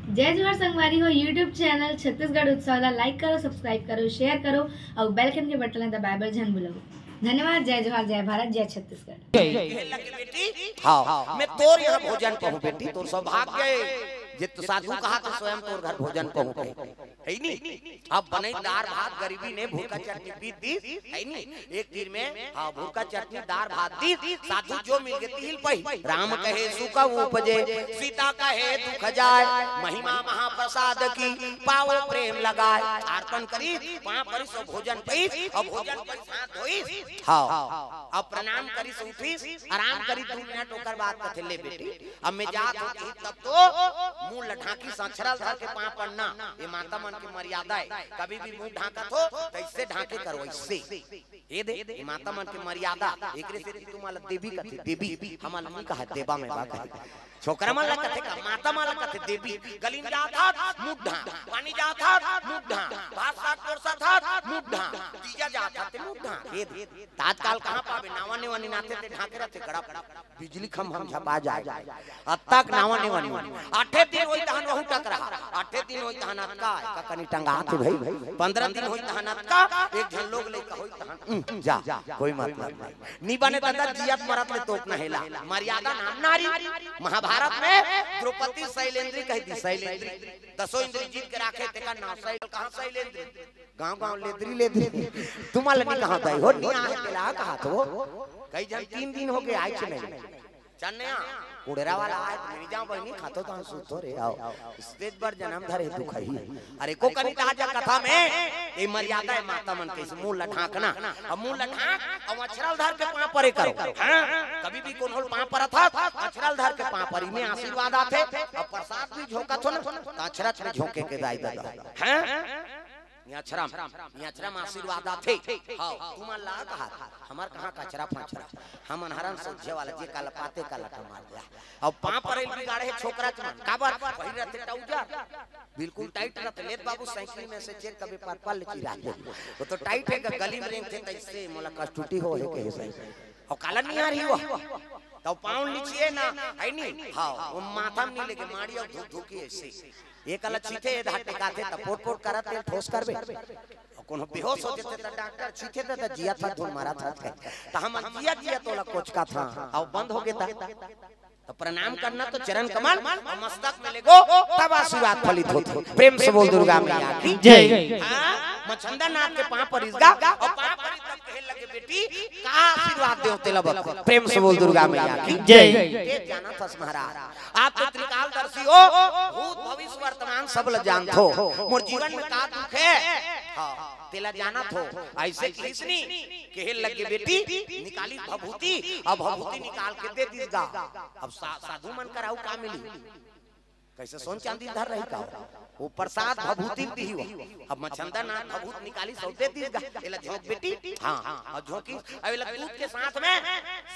जय जोहार संगवारी हो यूट्यूब चैनल छत्तीसगढ़ उत्सव ला लाइक करो, सब्सक्राइब करो, शेयर करो और बेल आइकन के बटन दबाए झन भूलो। धन्यवाद। जय जोहार, जय भारत, जय छत्तीसगढ़। बेटी हाँ मैं तोर यहाँ भोजन कहूँ बेटी, तोर सौभाग्य जित साधु कहा तो स्वयं तोर घर भोजन कहूँ है नी। अब बने दार भात गरीबी ने भूखा चटनी पीत दी है नी। एक तीर में हाँ भूखा चटनी दार भात दी, साधु जो मिल गई हिल पही। राम कहे सुख उपजे, सीता कहे दुख जाए, महिमा महाप्रसाद की पावो प्रेम लगाए। अर्पण करी वहां पर सो भोजन पई और भोजन पर हाथ धोई हाँ अब प्रणाम करी उठी आराम करी 2 मिनट ओकर बाद कथे ले बेटी अब मैं जात होती तब तो मुंह लठाकी सांछरा धर के पांव पड़ना ये माता मन की मर्यादा है। कभी भी मुंह ढाकत हो तो इससे ढाके करो, इससे ये दे माता मन की मर्यादा। एकरे से तुम्हारा देवी कथे देवी हमारा नहीं कहा देवा में बा कहे छोकरा मन कथे का माता मन कथे देवी। गलीन जाता मुड्ढा पानी जाता मुड्ढा भात साग कोरसा था मुड्ढा तीजा जाता ते मुड्ढा ये तात्काल कहां पावे नावा ने वानी नाते ते ढाके रहते गड़ा बिजली खम हम झपा जाए अब तक नावा ने वानी 8 दिन होई तहन वहु टकरा 8 दिन होई तहन का कनी टंगा थे भाई 15 दिन होई तहन का एक झन लोग ले होई तहन जा कोई मतलब नहीं बने दादा जियत मरत ले तोप न हेला मर्यादा नाम नारी। महाभारत में द्रौपदी शैलेंद्री कह दी शैलेंद्री 10 इंद्री जीत के राखे ते का नाम शैल कहां शैलेंद्री गांव लेद्री लेद्री तुम्हारे नहीं कहां दई हो नहीं आहे तेला कहा तो कई जन 3 दिन हो गए आए छ नहीं चन्या उड़ेरा वाला आए तो जाओ बहनी खातो तो सुतो रे आओ स्टेज पर जन्म धरे तू खई। अरे को कनी ताजा कथा में ये मर्यादा है माता मन के मुंह लठाकना अब मुंह लठाक और अछरल धर के पांव परे करो हां कभी भी कोन होल पांव पर था अछरल धर के पांव परी में आशीर्वाद आथे और प्रसाद भी झोंका थो ना अछरच में झोंके के दाई दादा हां याचरा आशीर्वाद आथे हां तुम ला कहा हमार कहां कचरा फाचरा हम अनहरन सोझे वाला जे काला पाते काला मार दिया अब पांव पर बिगाड़े छोकरा चमन काबर पहिर रहते टौजा बिल्कुल टाइट रहते लेत बाबू साइकिल में से चेक कभी पर पल चिरा दे वो तो टाइट है गली में रेंग थे तैसे मोला कष्टुटी हो है के सही और काला नहीं आ रही हो तो पांव नीचे ना है नहीं हां वो माथा में नहीं लेके माड़ी और धुक धुकी ऐसे एक अलग छीथे धाटे काथे त पोट पोट करत तेल ठोस करबे कोनो बेहोश हो जते त डॉक्टर छीथे त जिया था धुन मारा था त हम जिया तोला कोच का था अब बंद हो गया तो प्रणाम करना तो चरण कमल और मस्तक में लेगो तब आशीर्वाद फलित होते। प्रेम से बोल दुर्गा मैया की जय। मछंदा नाथ के पांव पर इसगा और पांव पर तब कहे लगे बेटी का आशीर्वाद दे होते लब प्रेम से बोल दुर्गा मैया की जय। ये जाना था महाराज आप तो त्रिकालदर्शी हो भूत भविष्य वर्तमान सब ल जानत हो मोर जीवन में का दुख है हां तेला जाना थो ऐसे कृष्णी कहे लगे बेटी निकाली भभूति अब भभूति निकाल के दे दीगा अब साधु मन कराऊ का मिली कैसे सोन चांदी धर रही का वो प्रसाद भभूति दी हो अब मछंदा ना भभूत निकाली सौ दे दीगा एला झोंक बेटी हां और झोंकी अब दूध के साथ में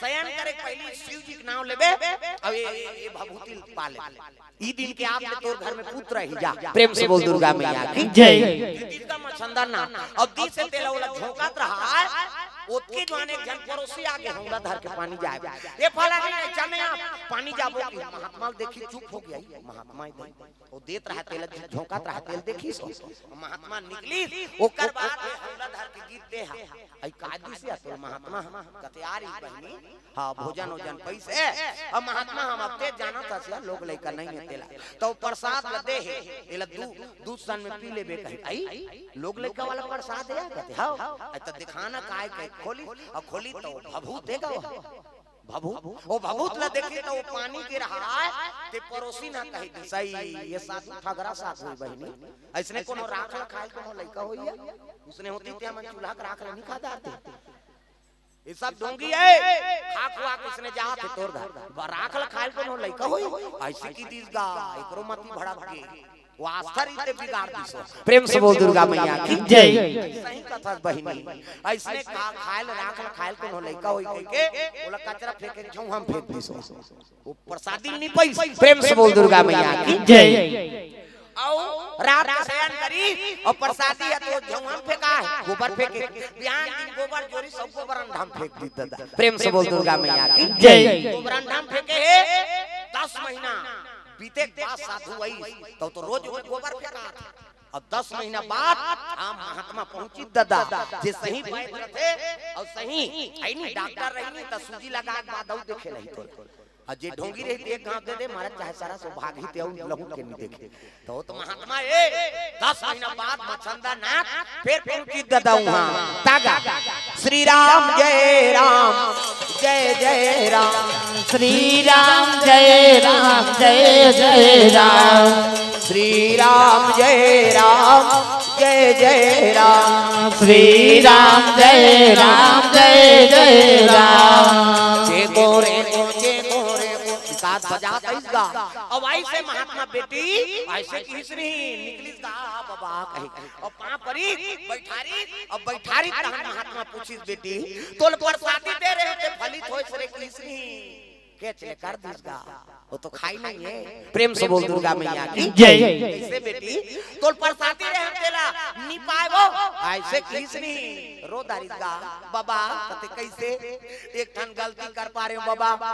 शयन करे पहली शिव जी के नाम लेबे अब ये भभूति पा ले ई दिन के आप तोर घर में पुत्र ही जा प्रेम से बोल दुर्गा मैया की जय। इसका मछंदा ना अब दी से तेला वाला झोंकात रहा है ओतके जवाने जन पड़ोसी आगे हमरा धर के पानी जाए ये फला नहीं चलने आप पानी जाबो महात्मा देखी चुप हो गया महात्मा वो देत रहा तेल झोंकात रहा तेल देखी सो महात्मा निकली ओकर बाद हमरा धर के गीत दे आई कादी से तो महात्मा कतयारी बहनी हां भोजन ओजन पैसे अब महात्मा हम अब ते जाना था से लोग लेका नहीं है तेला तो प्रसाद ल दे है एला दूध सन में पी लेबे कहि आई लोग लेका वाला प्रसाद है कहते हां त दिखाना काय के खोली और खोली तो भभूत देगा भभूत वो भभूत ला देखी तो वो पानी गिर रहा है ते पड़ोसी ना कही दी सही ये साथ ठगरा साथ हुई बहनी ऐसने कोनो राख ला खाए कोनो लइका होई है उसने होती ते मन चूल्हा के राख ला नहीं खा दाते ये सब ढोंगी है खा खुआ के उसने जा थे तोर घर राख ला खाए कोनो लइका होई ऐसे की दीसगा एकरो मत भड़क के वो आस्था रीते बिगाड़ दिसो प्रेम से बोल दुर्गा मैया की जय। सही कथा बहिनी ऐसने खायल राख खायल को लइका होई के ओला कचरा फेंके झौ हम फेंक दिसो वो प्रसादी नहीं पई प्रेम से बोल दुर्गा मैया की जय। और रात शयन करी और प्रसादी है तो झौ हम फेंका है गोबर फेंके बिहान दिन गोबर जोरी सब गोबर अंधाम फेंक दी दादा प्रेम से बोल दुर्गा मैया की जय। गोबर अंधाम फेंके 10 महीना बीते बाद साधु आई तो रोज में गोबर फेंका और 10 महीना बाद हम महात्मा पहुंची दादा जे सही वैद्य थे और सही आई नहीं डॉक्टर रही नहीं तो सूजी लगा के बाद और देखे रही थे और जे ढोंगी रही एक गांव दे दे मारा चाहे सारा सौभाग्य ही ते लहू के नहीं देखे तो महात्मा ए 10 महीना बाद मछंदा नाथ फिर पहुंची दादा वहां तागा श्री राम जय राम जय जय राम श्री राम जय राम जय जय राम श्री राम जय राम जय जय राम श्री राम जय राम जय जय राम जे गोरे साथ बजाता इसका अब ऐसे महात्मा बेटी ऐसे किसरी निकली का बाबा कहे और पां परी बैठारी तहन महात्मा पूछी बेटी तोल प्रसादी दे रहे थे फलित होय सरे किसरी के चले कर दिसगा वो तो खाई नहीं है प्रेम से बोल दुर्गा मैया की जय ऐसे बेटी तोल प्रसादी रहे तेला नी पाएबो ऐसे किसरी रो दारिसगा बाबा कते कैसे एक ठन गलती कर पा रहे हो बाबा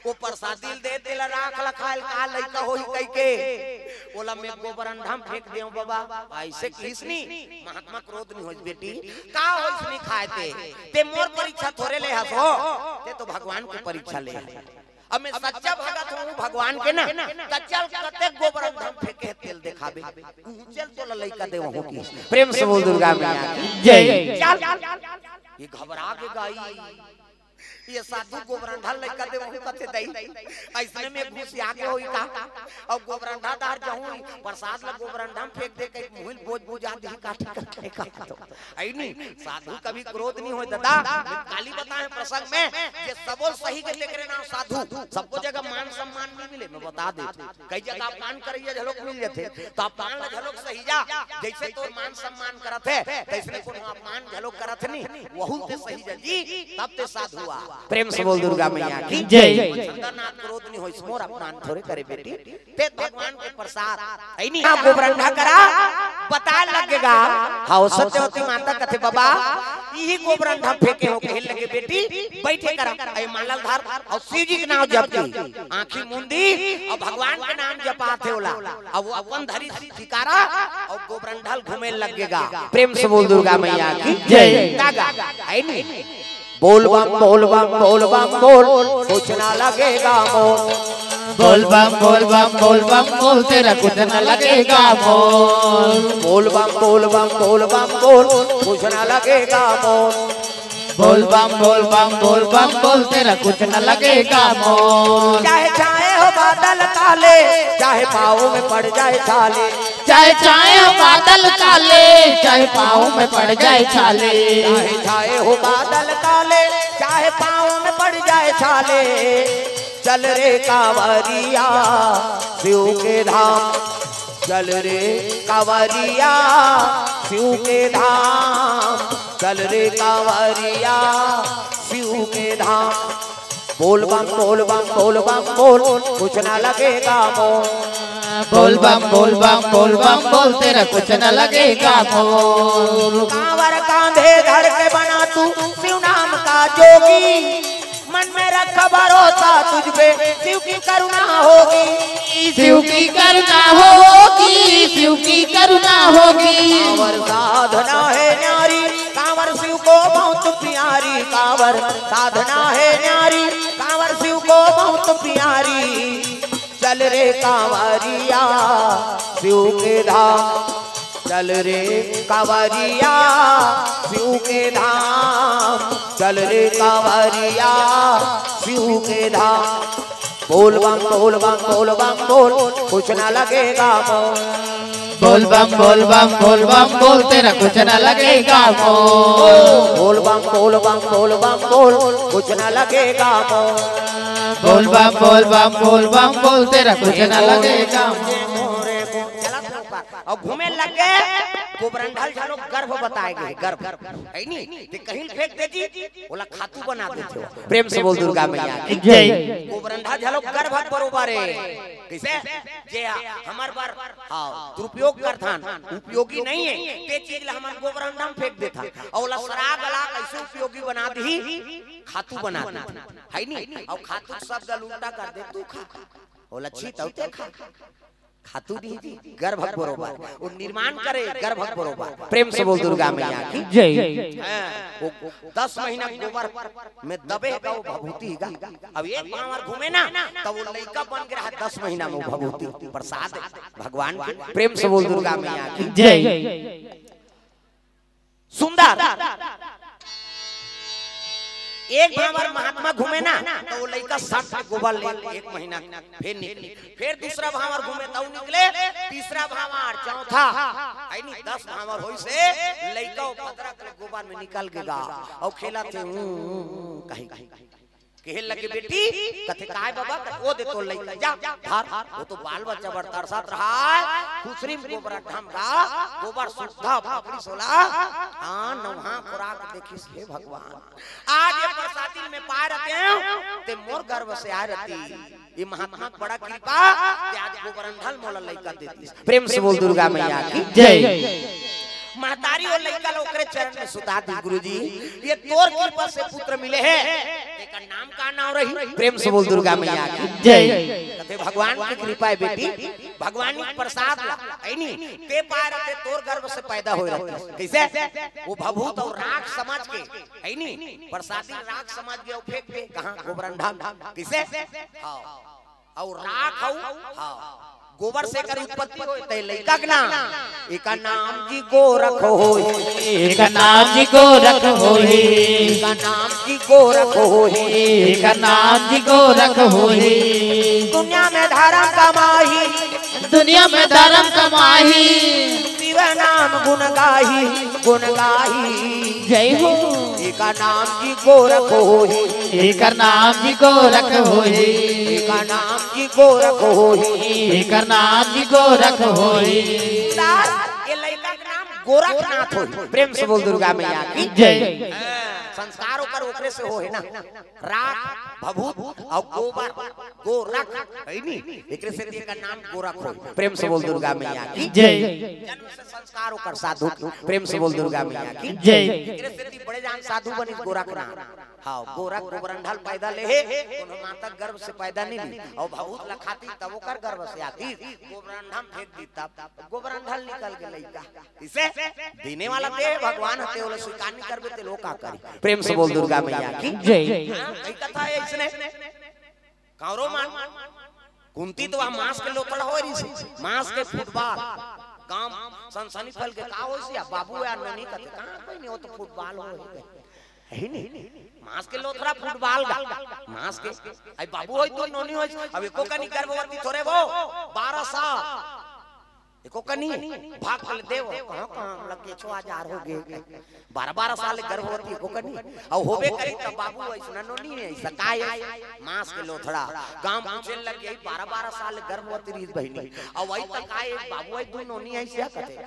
वो प्रसादी दे देला राख लखाल का लइका होई कई के ओला में गोबर अंधाम फेंक देओ बाबा ऐसे किसनी महात्मा क्रोध नहीं होई बेटी का होइसनी खाएते ते मोर परीक्षा थोड़े ले हसो ते तो भगवान की परीक्षा ले अब मैं सच्चा भगत हूँ भगवान के ना कचल कते गोबर अंधाम फेंके तेल दिखाबे चल तो लइका दे वहु की प्रेम से बोल दुर्गा मैया जय चल ये घबरा के गाई ये साधु गोबरंढा लइका दे वहु कते दई ऐसने में घुस आके होई का और गोबरंढा दार जाऊं प्रसाद ल गोबरंढा में फेंक दे के मुहिल बोझ बोझ आदि काटे का तो आई नहीं साधु कभी क्रोध नहीं होय दादा काली बताए प्रसंग में ये सबो सही के लेकर नाम साधु सबको जगह मान सम्मान नहीं मिले मैं बता दे कई जगह अपमान करिए झलोक मिल जाते तो अपमान ल झलोक सही जा जैसे तो मान सम्मान करत है तैसे को अपमान झलोक करत नहीं वहु ते सही जी तब ते साधु हुआ प्रेम से बोल दुर्गा मैया की जय चंद्रनाथ क्रोध नहीं होई मोर अपमान थोड़े करे बेटी ते भगवान के प्रसाद ऐ नहीं हां गोबरंढा करा पता लगेगा हां सत्यवती माता कथे बाबा यही गोबरंढा फेंके हो के लगे बेटी बैठे करा ऐ मालल धार और शिव जी के नाम जपती आंखी मुंदी और भगवान के नाम जपाते होला अब वो अपन धरी शिकारा और गोबरंढा घूमे लगेगा प्रेम से बोल दुर्गा मैया की जय तागा ऐ नहीं बोल बम बोल बम बोल बम बोल कुछ ना लगेगा मोल बोल बम बोल बम बोल बम बोल तेरा कुछ न लगेगा मोल बोल बम बोल बम बोल बम बोल कुछ ना लगेगा मोल बोल बम बोल बम बोल बम बोल तेरा कुछ न लगेगा मोल चाहे छाए हो बादल काले चाहे पाँव में पड़ जाए छाले चाहे चाहे बादल काले चाहे पाँव में पड़ जाए छाले चाहे छाए हो बादल काले चाहे पाँव में पड़ जाए छाले चल रे कांवरिया शिव के धाम चल रे कांवरिया शिव के धाम चल रे कांवरिया शिव के धाम बोल बम बोल बम बोल बम बोल कुछ ना लगेगा मोल बोल बम बोल बम बोल बम बोल तेरा कुछ न लगेगा मोल कांवर कांधे धर के बना तू शिव नाम का जोगी मन में रख भरोसा तुझ पे शिव की करुणा होगी शिव की करुणा होगी शिव की करुणा होगी कांवर साधना है न्यारी कांवर शिव को बहुत प्यारी कांवर साधना है न्यारी कांवर शिव को बहुत प्यारी चल रे कांवरिया शिव के धाम चल रे कांवरिया शिव के धाम चल रे कांवरिया शिव के धाम बोल बम बोल बम बोल बम बोल कुछ ना लगेगा मोल बोल बम बोल बम बोल बम बोल तेरा कुछ न लगेगा मोल बोल बम बोल बम बोल बम बोल कुछ ना लगेगा मोल बोल बम बोल बम बोल बम बोल तेरा कुछ न लगेगा और घूमे लग गए गोबरंढल झालो गर्भ बताए गए गर्भ है नहीं ते कहीं फेंक दे जी बोला खातू बना देते हो प्रेम से बोल दुर्गा मैया जय गोबरंढल झालो गर्भ बरोबर है कैसे जे हमार बार हाँ दुरुपयोग करथान उपयोगी नहीं है ते चीज ला हमार गोबर अंडा फेंक देथा और सरा गला कैसे उपयोगी बना दी खातू बना दी है नहीं और खातू सब गल उल्टा कर दे तू खा और लच्छी तौते खा खातू दी गर्भक बरोबर वो निर्माण करे गर्भक बरोबर प्रेम से बोल दुर्गा मैया की जय। वो 10 महीना गोबर में दबे का वो भभूति का अब एक बार घूमे ना तब वो लड़का बन के रहा 10 महीना में वो भभूति प्रसाद भगवान की प्रेम से बोल दुर्गा मैया की जय। सुंदर एक बार महात्मा घूमे ना तो वो लड़का 60 गोबर ले 1 महीना फिर निकले फिर दूसरा भावर घूमे तो निकले तीसरा भावर चौथा आई नहीं 10 भावर होई से लड़का 15 गोबर में निकल गया और खेला थे कहीं कहे लगे बेटी कथे काय बाबा वो दे तो लइका जा धार वो तो बाल बच्चा बड़ तरसत रहा दूसरी गोबर ढमका गोबर सुधा पापड़ी सोला हां नवहा खुराक देखिस हे भगवान आज ये प्रसादी में पाए रहते हैं ते मोर गर्व से आ रहती ये महात्मा बड़ा कृपा ते आज गोबर अंधल मोला लइका देती प्रेम से बोल दुर्गा मैया की जय। महतारी और लइका लोकरे चरण में सुता दी गुरुजी ये तोर कृपा से पुत्र मिले हैं तेका नाम का नाम रही प्रेम से बोल दुर्गा मैया की जय। कहते भगवान की कृपा है बेटी भगवान की प्रसाद ला है नहीं ते पार ते तोर गर्भ से पैदा हो रहती कैसे वो भभूत और राख समझ के है नहीं प्रसादी राख समझ के और फेंक दे कहां गोबरंडा कैसे हां और राख हां गोबर से कर उत्पत्ति होए ते लइका के नाम एका नाम जी गोरख होए एका नाम जी गोरख होए एका नाम जी गोरख होए एका नाम जी गोरख होए दुनिया में धर्म कमाही दुनिया में धर्म कमाही शिव नाम गुण गाही जय हो एका नाम जी गोरख होए एका नाम जी गोरख होए एका नाम जी गोरख होए एका नाम जी गोरख होए ये लइका का नाम गोरखनाथ होए प्रेम से बोल दुर्गा मैया की जय। संस्कार ओकर ओकरे से होए ना राख भभूत और गोबर गोरख है नी एकरे से एकर नाम गोरख होए प्रेम से बोल दुर्गा मैया की जय। जन्म से संस्कार ओकर साधु प्रेम से बोल दुर्गा मैया की जय। एकरे से बड़े जान साधु बनी गोरखनाथ हां गोरख गोबरंढल पैदा ले है कोनो माता गर्भ से पैदा नहीं ली और भभूत लखाती तब ओकर गर्भ से आती गोबरंढम फेंक दी तब गोबरंढल निकल के लइका इसे देने वाला दे भगवान हते ओले स्वीकार नहीं करबे ते लोग का करी प्रेम से बोल दुर्गा मैया की जय। कई कथा है इसने कौरो मान कुंती तो वहां मांस के लोथड़ा हो रही मांस के फुटबॉल काम सनसनी फल के का होइस या बाबू या ननी कते कहां कोई नहीं हो तो फुटबॉल हो है नहीं मांस के लोथड़ा फुटबॉल गा मांस के आई बाबू होई तो नोनी होई अब एको कनी गर्भवती थोड़े वो 12 साल एको कनी भाग कर देव कहां लगे 6000 हो गए 12 साल गर्भवती एको कनी और होबे करी त बाबू ऐसा नोनी है सकाय मांस के लोथड़ा गांव पूछे लग गई 12 साल गर्भवती रही बहनी और वही तकाय बाबू आई दो नोनी ऐसे कते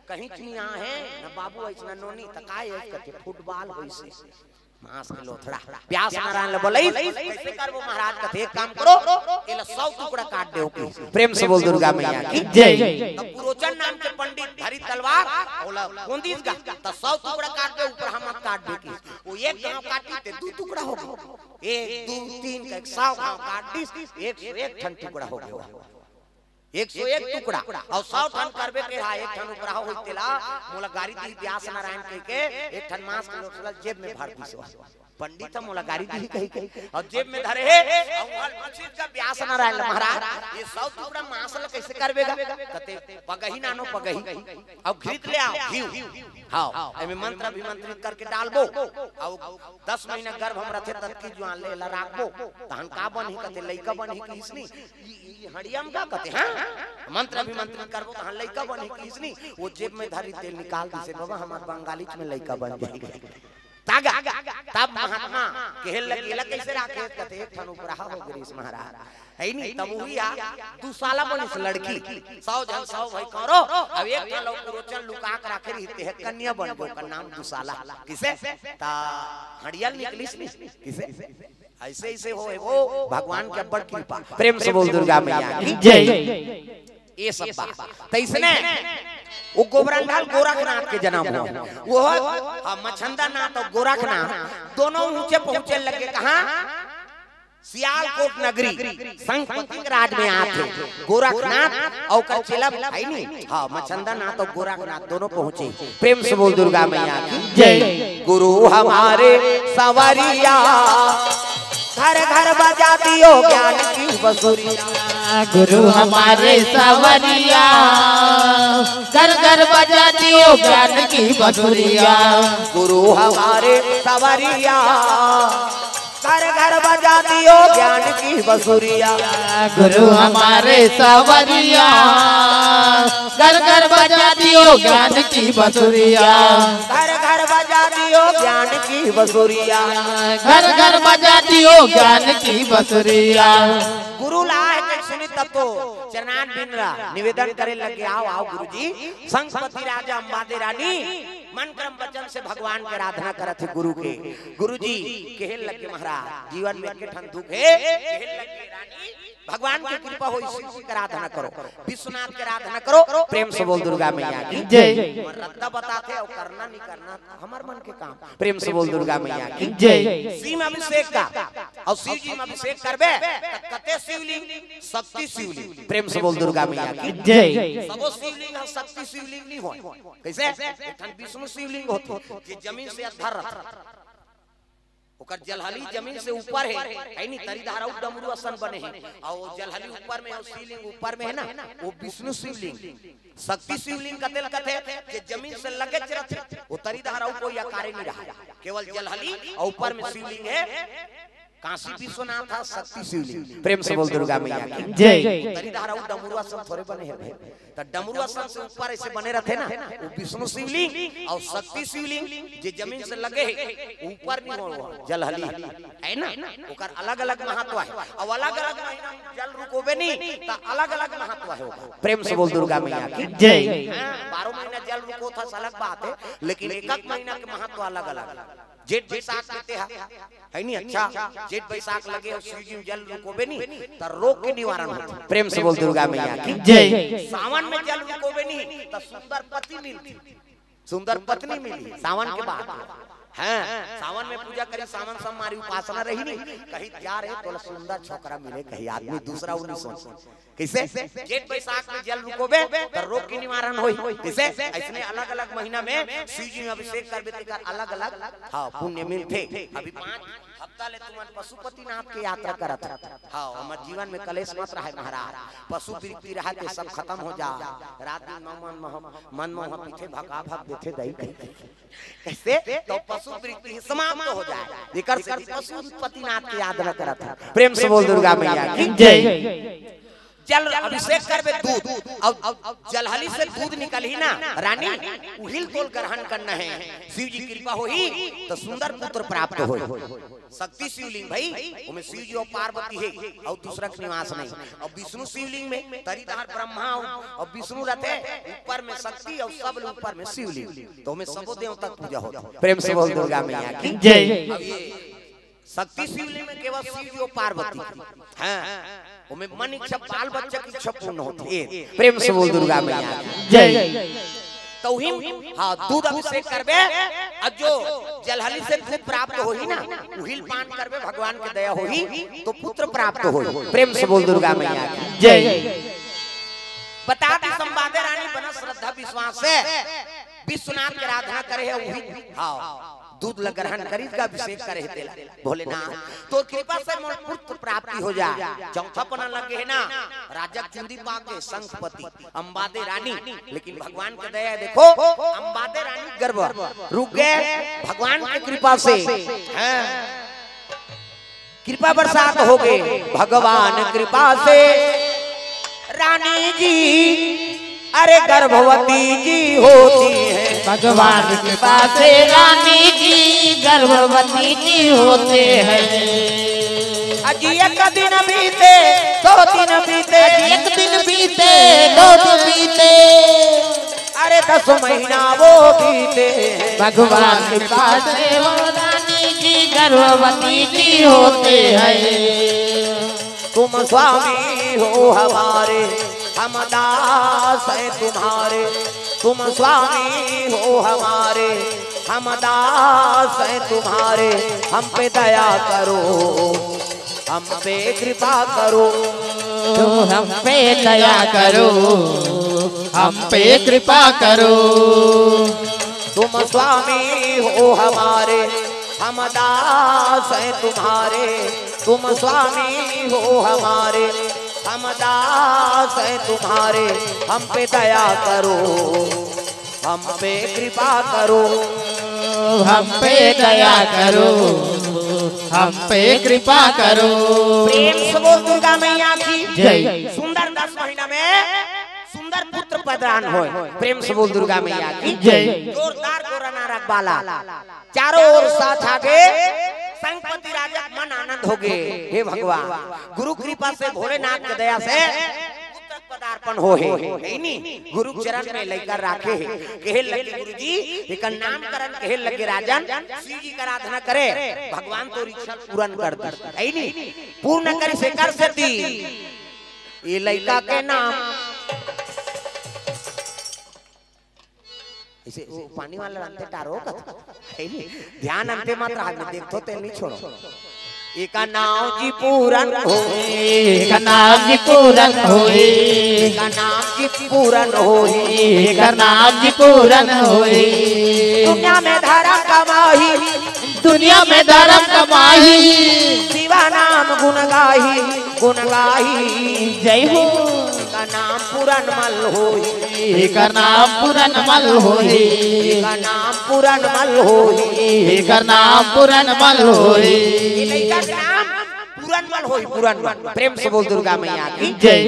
कहीं चिया है न बाबू ऐसा नोनी तकाय कते फुटबॉल होई से मांस के लोथड़ा प्यास नारायण ले बोलई कैसे करबो महाराज कथे एक काम करो एला 100 टुकड़ा काट देओ के प्रेम से बोल दुर्गा मैया की जय। तब पुरोचन नाम के पंडित धरी तलवार ओला कोंदीस का त 100 टुकड़ा काट दे ऊपर हम काट दे के वो एक गांव काटी ते 2 टुकड़ा हो गए 1 2 3 का 100 गांव काट दिस 101 ठन टुकड़ा हो गया 101 टुकड़ा और 100 ठन करबे के हा एक ठन ऊपर हो तेला मोला गाड़ी दी व्यास नारायण कह के एक ठन मांस के लोथड़ा जेब में भर दी पंडित मोला गाड़ी दी कही और जेब में धरे है और मस्जिद का व्यास नारायण महाराज ये 100 टुकड़ा मांस ल कैसे करबेगा कते पगही नानो पगही अब घृत ले आओ घी हां एमे मंत्र अभिमंत्रित करके डालबो और 10 महीना गर्भ हम रथे तक की जुआन ले ला राखबो तहन का बनही कते लइका बनही की इसनी हड़ियम का कते हां मंत्र अभिमंत्रित करबो तहन लइका बनही की इसनी वो जेब में धरी तेल निकाल दी से बाबा हमार बंगाली में लइका बन जाएगा तागा तब महात्मा कहल लगी ला कैसे राखे कते एक ठन ऊपर हो गिरीश महाराज है नहीं तब हुआ 2 साल बनिस लड़की 100 जन 100 भाई करो अब एक ठन लोग रोचन लुका के रखे रही ते कन्या बन गो का नाम 2 साल किसे ता हड़ियल निकलिस किसे ऐसे ऐसे हो वो भगवान के बड़ कृपा। प्रेम से बोल दुर्गा मैया की जय। ये सब बात तो इसने वो गोबरंडाल गोरखनाथ के जन्म हुआ, वो मछंदा नाथ और गोरखनाथ दोनों ऊंचे पहुंचे लगे। कहां? सियालकोट नगरी संगपति राज में आते गोरखनाथ और कचेला है नहीं। हाँ, मछंदा नाथ और गोरखनाथ दोनों पहुंचे। प्रेम से बोल दुर्गा मैया की जय। गुरु हमारे सवरिया घर घर बजा दियो ज्ञान की बंसुरिया। गुरु हमारे सवरिया घर घर बजा दियो ज्ञान की बंसुरिया। गुरु हमारे सवरिया घर घर बजा दियो ज्ञान की बंसुरिया। गुरु हमारे सवरिया घर घर बजा दियो ज्ञान की बंसुरिया। घर घर बजा दियो ज्ञान की बंसुरिया। घर घर बजा दियो ज्ञान की बंसुरिया। गुरु लाए के सुनी तब तो चरणान बिंद्रा निवेदन करे लगे, आओ आओ गुरुजी। संगपति राजा अंबादे रानी मन क्रम वचन से भगवान के आराधना करत है गुरु के। गुरुजी कहल लगे महाराज जीवन में के ठन दुख है, कहल लगे रानी भगवान की कृपा हो, शिव जी की आराधना करो, विश्वनाथ की आराधना करो। प्रेम से बोल दुर्गा मैया की जय। रद्दा बताते और करना नहीं करना हमार मन के काम। प्रेम से बोल दुर्गा मैया की जय। शिव अभिषेक का और शिव जी में अभिषेक करबे कते शिवलिंग शक्ति शिवलिंग। प्रेम से बोल दुर्गा मैया की जय। सबो शिवलिंग और शक्ति शिवलिंग नहीं हो। कैसे? एठन विष्णु शिवलिंग होते जे जमीन से अधर ओकर जलहली जमीन से ऊपर है नहीं, तरी धारा डमरू असन बने हैं और जलहली ऊपर में और शिवलिंग ऊपर में है ना, वो विष्णु शिवलिंग। शक्ति शिवलिंग का तेल कथे कि जमीन से लगे चरत वो तरी धारा कोई आकार नहीं रहा, केवल जलहली और ऊपर में शिवलिंग है। काशी विश्वनाथ था शक्ति शिवलिंग। प्रेम से बोल दुर्गा मैया की जय। तरी धारा डमरू असन थोड़े बने हैं तो डमरू असन से ऊपर ऐसे बने रहते ना, वो विष्णु शिवलिंग और शक्ति शिवलिंग जे जमीन से लगे है ऊपर नहीं हो जलहली है ना, ओकर अलग अलग महत्व है और अलग अलग महीना जल रुकोबे नहीं तो अलग अलग महत्व है। प्रेम से बोल दुर्गा मैया की जय। 12 महीना जल रुको था अलग बात है, लेकिन एक एक महीना के महत्व अलग अलग। जेठ बैसाख कहते है नहीं, अच्छा जेठ बैसाख लगे और शिव जी जल रुकोबे नहीं तो रोग के निवारण होता। प्रेम से बोल दुर्गा मैया की जय। सावन में जल रुकोबे नहीं तो सुंदर पति मिलती, सुंदर पत्नी मिली सावन के बाद। हाँ, सावन में पूजा करी, सावन सब हमारी उपासना रही नहीं, कहीं क्या रहे तो सुंदर छोकरा मिले, कहीं आदमी दूसरा वो नहीं सोच। कैसे? जेठ बैसाख में जल रुकोबे तो रोग की निवारण होई। कैसे? ऐसे अलग अलग महीना में शिव जी में अभिषेक करबे तो अलग अलग हाँ पुण्य मिलते। अभी 5 हफ्ता ले तुम पशुपतिनाथ की यात्रा करत। हाँ, हमारे जीवन में कलेश मत रहे महाराज, पशु वृत्ति रहा के सब खत्म हो जा। रात में मन मोह पीछे भगा भग देते दई कैसे तो पशु वृत्ति समाप्त हो जाए। एकर से पशुपतिनाथ की यात्रा करत। प्रेम से बोल दुर्गा मैया की जय। जल अभिषेक करबे दूध और जलहली से दूध निकली ना रानी उहिल तोल ग्रहण करना है। शिव जी कृपा होई तो सुंदर पुत्र प्राप्त होई। शक्ति शिवलिंग भाई उनमें शिव जी और पार्वती है और दूसरा निवास नहीं। और विष्णु शिवलिंग में तरीधार ब्रह्मा और विष्णु रहते, ऊपर में शक्ति और सब ऊपर में शिवलिंग, तो हमें सबो देवता तक पूजा होता। प्रेम से बोल दुर्गा मैया की जय। शक्ति शिवलिंग में केवल शिव जी और पार्वती हाँ, उनमें मन इच्छा बाल बच्चा की इच्छा पूर्ण होती है। प्रेम से बोल दुर्गा मैया जय। तौहीम हाँ दूध अभिषेक करबे और जो जलहली से दूध प्राप्त होही ना उहिल पान करबे भगवान की दया होही तो पुत्र प्राप्त होही। प्रेम से बोल दुर्गा मैया जय। बता दी संवादे रानी बना श्रद्धा विश्वास से विश्वनाथ की आराधना करे है उही हाँ दूध ग्रहण करी का अभिषेक करे तेला भोलेनाथ तो कृपा से पुत्र प्राप्ति हो जाए। चौथा पना लगे है ना राजा चुंदी पाके संगपति अंबादे रानी, लेकिन भगवान की दया देखो अंबादे रानी गर्भ रुक गए भगवान की कृपा से। कृपा बरसात हो गए भगवान कृपा से रानी जी अरे गर्भवती जी होती है। भगवान कृपा से रानी जी गर्भवती जी होते हैं। अजी एक दिन बीते 2 दिन बीते, एक दिन बीते 2 दिन बीते, अरे 10 महीना वो बीते। भगवान कृपा से वो रानी जी गर्भवती जी होते हैं। तुम स्वामी हो हमारे, हम दास है तुम्हारे। तुम स्वामी हो हमारे, हम दास है तुम्हारे। हम पे दया करो, हम पे कृपा करो। तुम हम पे दया करो, हम पे कृपा करो। तुम स्वामी हो हमारे, हम दास है तुम्हारे। तुम स्वामी हो हमारे, हम दास है तुम्हारे। हम पे दया करो, हम पे कृपा करो। हम पे दया करो, हम पे कृपा करो। प्रेम से बोल दुर्गा मैया की जय। सुंदर 10 महीना में सुंदर पुत्र प्रदान हो। प्रेम से बोल दुर्गा मैया की जय। जोरदार गोरना रखबाला चारों ओर साथ आगे संपत्ति राजा मन आनंद हो गए। हे भगवान, गुरु कृपा से भोलेनाथ की दया से पुत्र पदार्पण हो है नी। गुरु चरण में लेकर राखे कहे लगे गुरुजी एक नामकरण कहे लगे राजन शिव जी का आराधना करे, भगवान तो इच्छा पूर्ण कर दे है नी। पूर्ण करे से कर सती ये लड़का के नाम इसे पानी वाला अंते टारो का है नी। ध्यान अंते मात्र हाथ में देखो तेल नहीं छोड़ो। एक नाम जी पूरन होए, एक नाम जी पूरन होए, एक नाम जी पूरन होए, एक नाम जी पूरन होए। दुनिया में धर्म कमाही, दुनिया में धर्म कमाही, शिवा नाम गुण गाही, गुण गाही। जय हो। का नाम पूरन मल होए, एक नाम पूरन मल होए, एक नाम पूरन मल होए, एक नाम पूरन मल होए। लड़का का नाम पूरन मल होए, पूरन मल। प्रेम से बोल दुर्गा मैया की जय।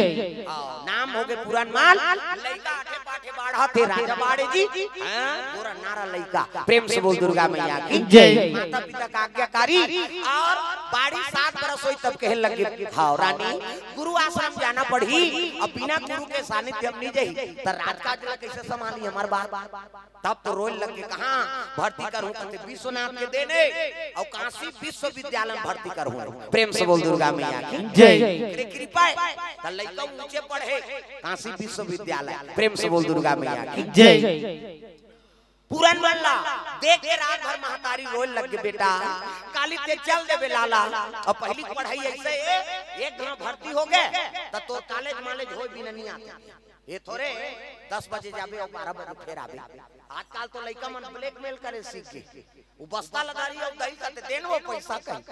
नाम हो गए पूरन मल। लड़का आठे पाठे बाढ़ा थे राजा बाड़े जी, पूरा नारा लड़का। प्रेम से बोल दुर्गा मैया की जय। माता पिता का आज्ञाकारी और बाड़ी 7 बरस हुई तब कहे लगे हाँ रानी गुरु आश्रम जाना पड़ी। अब बिना गुरु के सानिध्य हम नहीं जाई तो रात का जला कैसे संभाली हमार बात। तब तो रोल लगे कहाँ भर्ती करूं कहते विश्वनाथ के देने और काशी विश्वविद्यालय में भर्ती करूं। प्रेम से बोल दुर्गा मैया की जय। कृपा तो लड़का ऊंचे पढ़े काशी विश्वविद्यालय। प्रेम से बोल दुर्गा मैया की जय। पूरन मल्ला देख के रात भर महतारी रोल लग गए बेटा काली ते चल देवे लाला। और पहली पढ़ाई ऐसे एक दिन भर्ती हो गए तो तो कॉलेज मालेज हो भी नहीं आते। ये थोड़े 10 बजे जाबे और 12 बजे फिर आवे। आजकल तो लड़का मन ब्लैकमेल करे सीख के वो बस्ता लगा रही है दही का देन वो पैसा कहीं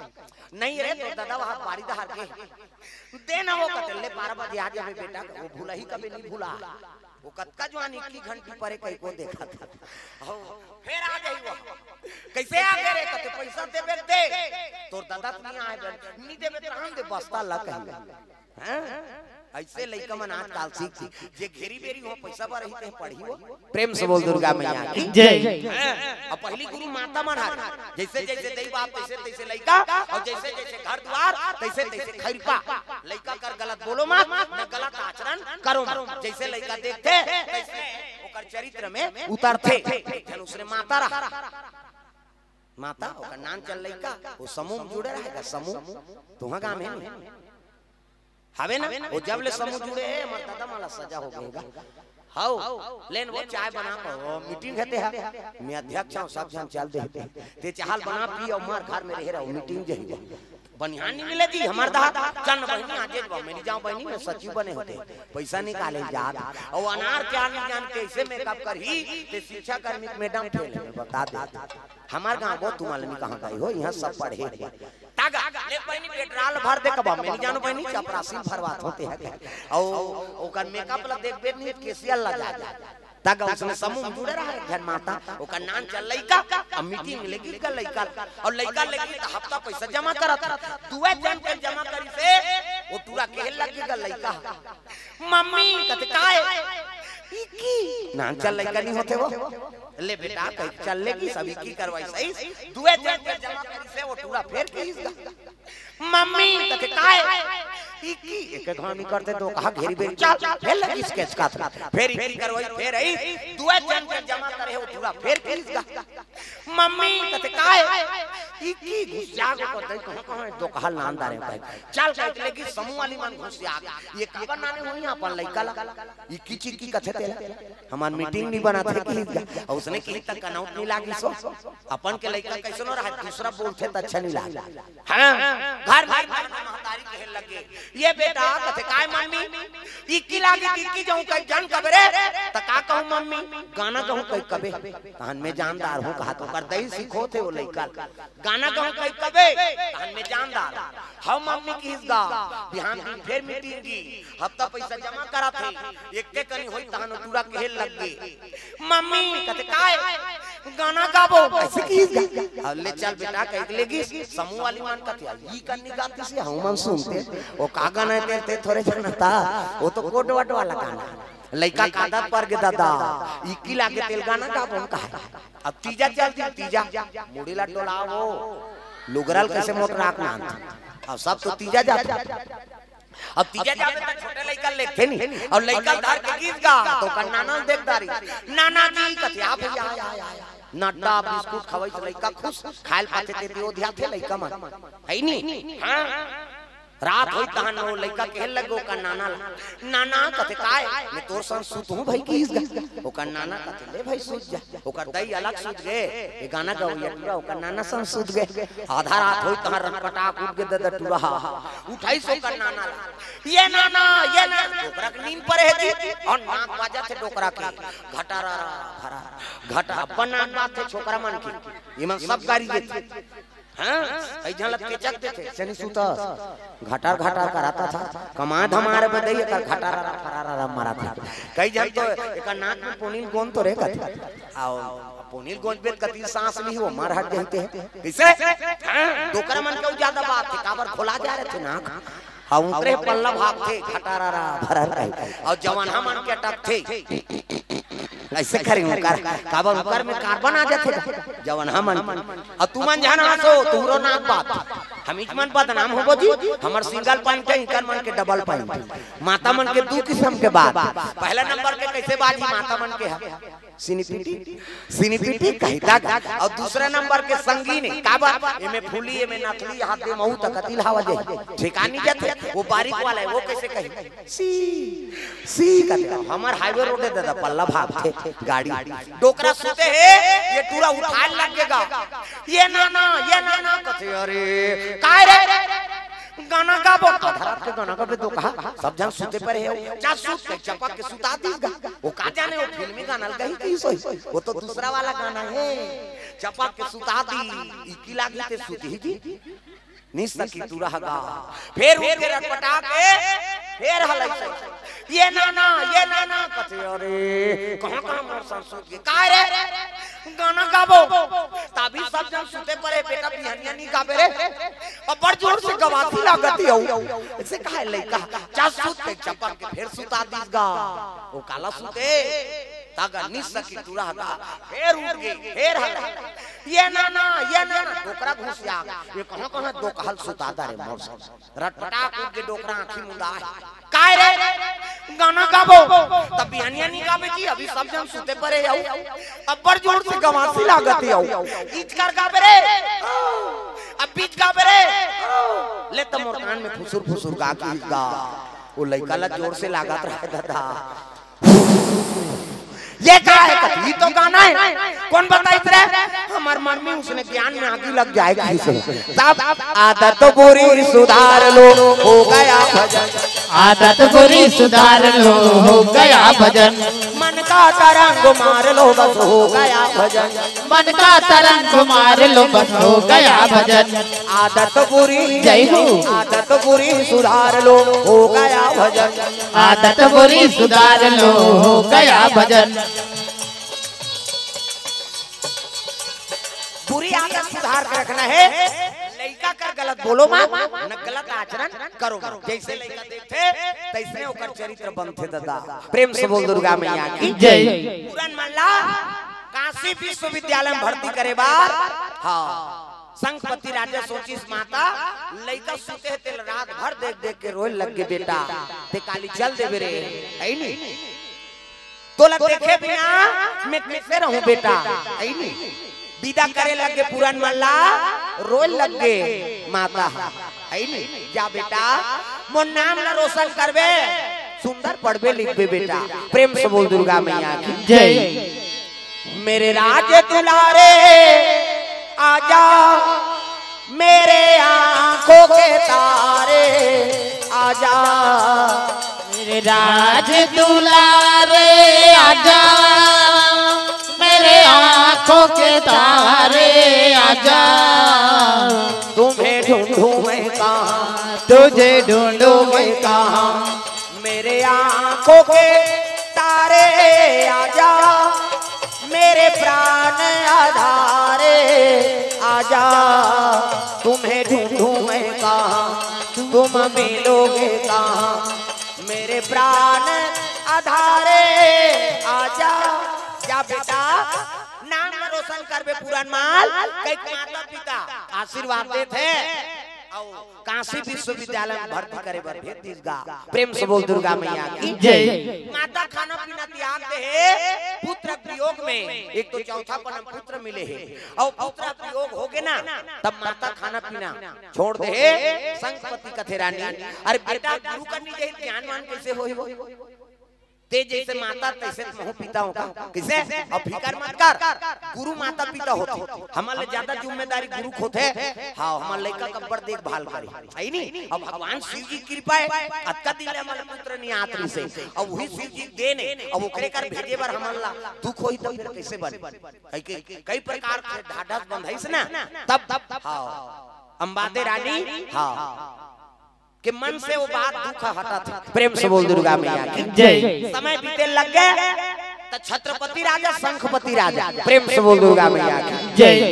नहीं रे तो दादा वहां बारी दहार के देना वो कहते ले 12 बजे आ जावे बेटा। वो भूला ही कभी नहीं भूला। वो कतका जवानी की घंटी परे कहीं को देखा था फिर आ गई वो कैसे आ गए रे कहते पैसा देबे दे तोर दादा नहीं आए नहीं देबे तो हम दे बस्ता ला कहीं हैं। ऐसे लइका मन आजकल सीख जे घेरी बेरी हो पैसा पर रही पढ़ी हो। प्रेम से बोल दुर्गा मैया की जय। अब पहली गुरु माता मन जैसे जैसे दई बाप तैसे तैसे लइका और जैसे जैसे घर द्वार तैसे तैसे खैरपा। लइका कर गलत बोलो मत न गलत आचरण करो मत। जैसे लइका देखते तैसे ओकर चरित्र में उतरते। जन उसने माता रहा माता ओकर नाम चल लइका वो समूह जुड़े रहेगा। समूह तुहा गांव में हवे ना वो जब ले समूह जुड़े है हमर दादा माला सजा हो गएगा। हाउ लेन वो चाय बना को मीटिंग हेते है मैं अध्यक्ष हूं सब जन चल देते ते चाहल बना पी और मार घर में रह रहा मीटिंग जही बनिहान नहीं मिलेगी हमार दा चन बहनी आजे मेरी जाऊं बहनी में सचिव बने होते पैसा निकाले जात और अनार क्या नहीं जान कैसे मेकअप करही ते शिक्षा कर्मी मैडम फेल बता दे। हमार गांव वो तुम्हारे कहां गई हो यहाँ सब पढ़े तागा ले बहनी पेट्रोल भर दे कब मेरी जानो बहनी चपरासी भरवात होते हैं और ओकर मेकअप ला देख बेर नहीं केसिया लगा तागा उसने समूह जुड़े रहा है घर माता ओकर नाम चल लइका अब मीटिंग मिलेगी का लइका और लइका लेगी तो हफ्ता पैसा जमा करत दुए जन के जमा करी से वो पूरा केहल लगेगा लइका मम्मी कहते काय इकी ना चल लइका नहीं होते वो ले बेटा कह चल ले की सभी की करवाई सही दुए जन के जमा करी से वो टूरा फेर के मम्मी कहे काय इकी एक घानी करते तो कहा घेरी बेरी चल फेर लगी स्केच का फेर इकी करवाई फेर आई दुए जन के जमा करे वो टूरा फेर के मम्मी कहे काय इकी घुसिया को दे कहां दो कहा नामदार है चल कह लेगी समूह वाली मन घुसिया ये काबर नाने होई अपन लइका ला इकी चीज की कथे तेला हमार मीटिंग नहीं बना थे की और उसने की तक अनाउंस नहीं लागी सो अपन के लइका कैसनो रहा दूसरा बोलते त अच्छा नहीं लागा हां घर घर महतारी कहे लगे ये बेटा कथे काय मम्मी इकी लागी इकी जाऊं कई जान कबरे त का कहूं मम्मी गाना कहूं कई कबे तहन में जानदार हूं कहा तो कर दई सीखो थे वो लइका गाना कहूं कई कबे तहन में जानदार हम मम्मी की इसगा बिहान फिर मीटिंग की हफ्ता पैसा जमा करा थे एक के कनी होई तहन पूरा कहे लग गई मम्मी कथे काय गाना गाबो ऐसे की अब ले चल बेटा कह लेगी समूह वाली मान कथे ई करनी गाती से हम मन सुनते वो का गाना देते थोड़े जनता वो तो कोट वट वाला गाना लइका का आदत पर के दादा इकी लागे तेल गाना गाबो कहा अब तीजा चलती तीजा मुड़ीला टोलावो लुगरल कैसे मोट राख ना अब सब तो तीजा जाता अब तीजा जावे त छोटे लइका लेखे नहीं और लइका धार के गीत गा तो का नाना देखदारी नाना जी कथे आ भैया नड्डा बिस्कुट खवाई लइका खुश खाइल पाते ते दियो ध्या थे लइका मन है नी हां रात होई तहन वो लइका कहे लगो का नाना नाना कथे काय मैं तोर संग सुत हूं भाई की ओ का नाना कथे ले भाई सुत जा ओ का दई अलग सुत गए ये गाना गाओ ये टूरा ओ का नाना संग सुत गए आधा रात होई तहन रटपटाक उठ के दद टूरा उठाई सो का नाना ये नाना ओकरा के नींद पड़े है और नाक बाजा थे डोकरा के घटारा भरा घटा अपन नाक थे छोकरा मन की इमन सब गाड़ी देते हां कई झलक के जगते थे सनी सुता घटार घटार कराता था कमाद हमारे बदई का घटारा फरारा मारा था कई जन तो एक नाक में पोनील गोंद तो रे कथे आओ पोनील गोंद पे कति सांस नहीं हो मार हट जाते हैं कैसे हां दोकरा मन के ज्यादा बात थी काबर खोला जा रहे थे नाक हां उतरे पल्ला भाग थे घटारा भरा और जवान हम के टक थे ऐसे करेंगे काबर ऊपर में कार्बन आ जाते जवन हमन और तू मन जाना सो तुरो नाक बात हम इच मन बदनाम होबो जी हमर सिंगल पॉइंट है इनकर मन के डबल पॉइंट माता मन के दो किस्म के बात पहला नंबर के कैसे बाजी माता मन के है सिनीपीटी कहता और दूसरा नंबर के संगीन काबर एमे फूली एमे नथली हाथ दे महू तक तिल हवा दे ठिकानी जाते वो बारीक वाला है वो कैसे कही सी कहते हमर हाईवे रोड दादा पल्ला भाग थे गाड़ी डोकरा सुते है ये पूरा उठा लगेगा ये नाना कहते अरे काय रे गाना गाबो धरात के गाना गाबे तो कहा सब जन सुते पर है जा सूत के चपक के सुता दीगा वो का जाने वो फिल्मी गाना गई की सोई वो तो दूसरा वाला गाना है चपक के सुता दी इकी लागी ते सुती ही निस्ता की तू रहगा फिर उठ के रटपटा के फिर हलै ये नाना कहते अरे कहां मोर संसूत के काय रे गाना गाबो तभी सब जन सुते पड़े बेटा बिहनिया नहीं गाबे रे और बड़ जोर से गवाती लागती हो ऐसे काहे लइका चा सुत के चपक के फिर सुता दीगा वो काला सुते तागा निस्सा की तू रहगा फिर उठ गई फिर हला ये नाना डोकरा घुसिया ये कहां दो कहल सुतादा रे मोर रटपटा कूद के डोकरा आंखी मुंदा काय रे गाना गाबो तब बिहनिया नहीं गाबे जी अभी सब जन सुते पड़े आओ अब बड़ जोर से गवासी लागती आओ ईच कर गाबे रे अब बीच गाबे रे ले त मोर कान में फुसुर गा वो लइका ला जोर से लागत रहे दादा ये क्या है कथी तो गाना है कौन बताई रे हमार मम्मी उसने ज्ञान में आगे लग जाएगा तब आदत बुरी सुधार लो हो गया भजन आदत बुरी सुधार लो हो गया भजन मन का तरंग मार लो बस हो गया भजन मन का तरंग मार लो बस हो गया भजन आदत बुरी जय हो आदत बुरी सुधार लो हो गया भजन आदत बुरी सुधार लो हो गया भजन बुरी आदत सुधार कर रखना है लइका कर गलत बोलो मत न गलत आचरण करो जैसे लइका देखते तैसने ओकर चरित्र बनते दादा। प्रेम से बोल दुर्गा मैया की जय। पूरन मल्ला काशी विश्वविद्यालय में भर्ती करे बार हाँ संघपति राजा सोचिस माता लइका सुते तेल रात भर देख देख के रोए लग के बेटा ते काली चल दे बेरे आई नहीं तो लग देखे बिना मैं कैसे रहूं बेटा आई नहीं विदा करे लगे पूरन मल्ला रोए लग गे माता आई नहीं जा बेटा मोर नाम ला रोशन करबे सुंदर पढ़बे लिखबे बेटा। प्रेम से बोल दुर्गा मैया की जय। मेरे राज दुलारे आजा मेरे आंखों के तारे आजा मेरे राज दुलारे आजा मेरे आंखों के तारे आजा तुम्हें ढूंढूं मैं कहाँ तुझे ढूंढूं मैं कहाँ मेरे आंखों के तारे आजा मेरे प्राण आधारे आजा तुम्हें ढूंढूं मैं कहाँ तुम मिलोगे कहाँ मेरे प्राण आधारे आजा जा बेटा नाम रोशन करबे पुरान माल कई माता पिता आशीर्वाद देते काशी विश्वविद्यालय में भर्ती करे बर भेज दीसगा। प्रेम से बोल दुर्गा मैया की जय। माता खाना पीना त्याग दे है पुत्र वियोग में एक तो चौथा पन पुत्र मिले है और पुत्र वियोग हो गए ना तब माता खाना पीना छोड़ दे है संघपति कथे रानी अरे बेटा गुरु करनी चाहिए ज्ञानवान कैसे होई ते जैसे माता तैसे महू पिता होगा किसे अब फिकर मत कर गुरु माता पिता होते हमारे ज्यादा जिम्मेदारी गुरु खोते हाँ हमारे लड़का का बड़ देखभाल करे आई नहीं अब भगवान शिव जी कृपा है अतका दिन हमारे पुत्र नहीं आतरी से अब वही शिव जी देने अब ओकरे कर भेजे बार हमारा दुख होई तो फिर कैसे बने कई प्रकार के ढाढस बंधाई से ना तब हाँ अंबादे रानी हाँ कि मन से वो बात दुख हटा था। प्रेम से बोल दुर्गा मैया की जय। समय बीते लग गए तो छत्रपति राजा संघपति राजा प्रेम से बोल दुर्गा मैया की जय।